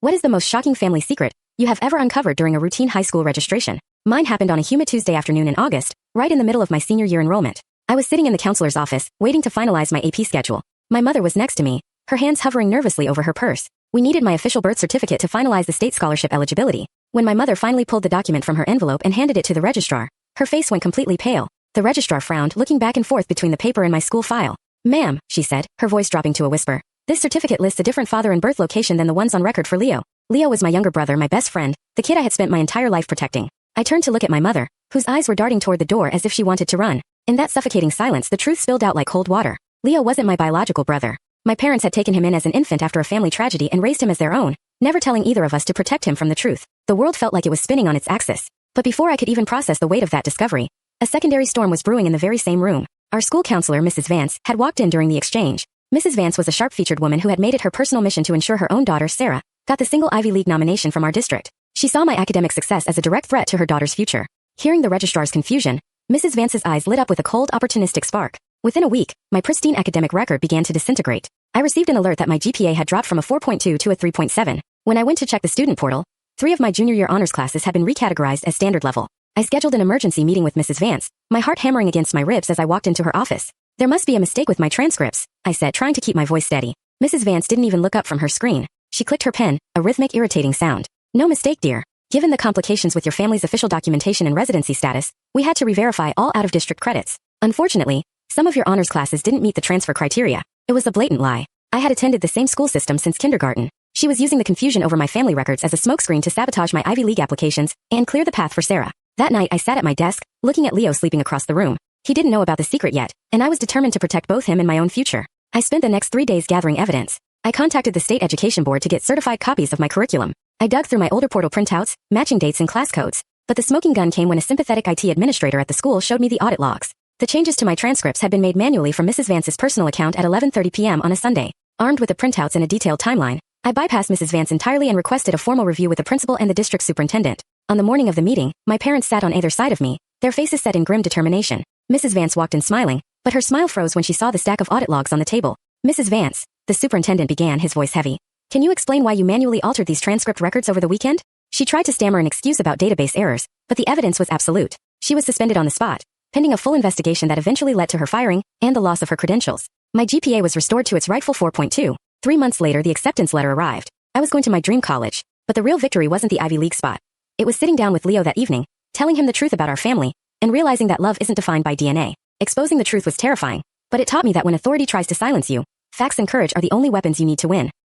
What is the most shocking family secret you have ever uncovered during a routine high school registration? Mine happened on a humid Tuesday afternoon in August, right in the middle of my senior year enrollment. I was sitting in the counselor's office, waiting to finalize my AP schedule. My mother was next to me, her hands hovering nervously over her purse. We needed my official birth certificate to finalize the state scholarship eligibility. When my mother finally pulled the document from her envelope and handed it to the registrar, her face went completely pale. The registrar frowned, looking back and forth between the paper and my school file. "Ma'am," she said, her voice dropping to a whisper, "this certificate lists a different father and birth location than the ones on record for Leo. Leo was my younger brother, my best friend, the kid I had spent my entire life protecting." I turned to look at my mother, whose eyes were darting toward the door as if she wanted to run. In that suffocating silence, the truth spilled out like cold water. Leo wasn't my biological brother. My parents had taken him in as an infant after a family tragedy and raised him as their own, never telling either of us to protect him from the truth. The world felt like it was spinning on its axis. But before I could even process the weight of that discovery, a secondary storm was brewing in the very same room. Our school counselor, Mrs. Vance, had walked in during the exchange. Mrs. Vance was a sharp-featured woman who had made it her personal mission to ensure her own daughter, Sarah, got the single Ivy League nomination from our district. She saw my academic success as a direct threat to her daughter's future. Hearing the registrar's confusion, Mrs. Vance's eyes lit up with a cold, opportunistic spark. Within a week, my pristine academic record began to disintegrate. I received an alert that my GPA had dropped from a 4.2 to a 3.7. When I went to check the student portal, 3 of my junior year honors classes had been recategorized as standard level. I scheduled an emergency meeting with Mrs. Vance, my heart hammering against my ribs as I walked into her office. "There must be a mistake with my transcripts," I said, trying to keep my voice steady. Mrs. Vance didn't even look up from her screen. She clicked her pen, a rhythmic, irritating sound. "No mistake, dear. Given the complications with your family's official documentation and residency status, we had to re-verify all out-of-district credits. Unfortunately, some of your honors classes didn't meet the transfer criteria." It was a blatant lie. I had attended the same school system since kindergarten. She was using the confusion over my family records as a smokescreen to sabotage my Ivy League applications and clear the path for Sarah. That night I sat at my desk, looking at Leo sleeping across the room. He didn't know about the secret yet, and I was determined to protect both him and my own future. I spent the next 3 days gathering evidence. I contacted the state education board to get certified copies of my curriculum. I dug through my older portal printouts, matching dates and class codes. But the smoking gun came when a sympathetic IT administrator at the school showed me the audit logs. The changes to my transcripts had been made manually from Mrs. Vance's personal account at 11:30 p.m. on a Sunday. Armed with the printouts and a detailed timeline, I bypassed Mrs. Vance entirely and requested a formal review with the principal and the district superintendent. On the morning of the meeting, my parents sat on either side of me, their faces set in grim determination. Mrs. Vance walked in smiling, but her smile froze when she saw the stack of audit logs on the table. "Mrs. Vance," the superintendent began, his voice heavy, "can you explain why you manually altered these transcript records over the weekend?" She tried to stammer an excuse about database errors, but the evidence was absolute. She was suspended on the spot, pending a full investigation that eventually led to her firing and the loss of her credentials. My GPA was restored to its rightful 4.2. 3 months later, the acceptance letter arrived. I was going to my dream college, but the real victory wasn't the Ivy League spot. It was sitting down with Leo that evening, telling him the truth about our family, and realizing that love isn't defined by DNA. Exposing the truth was terrifying, but it taught me that when authority tries to silence you, facts and courage are the only weapons you need to win.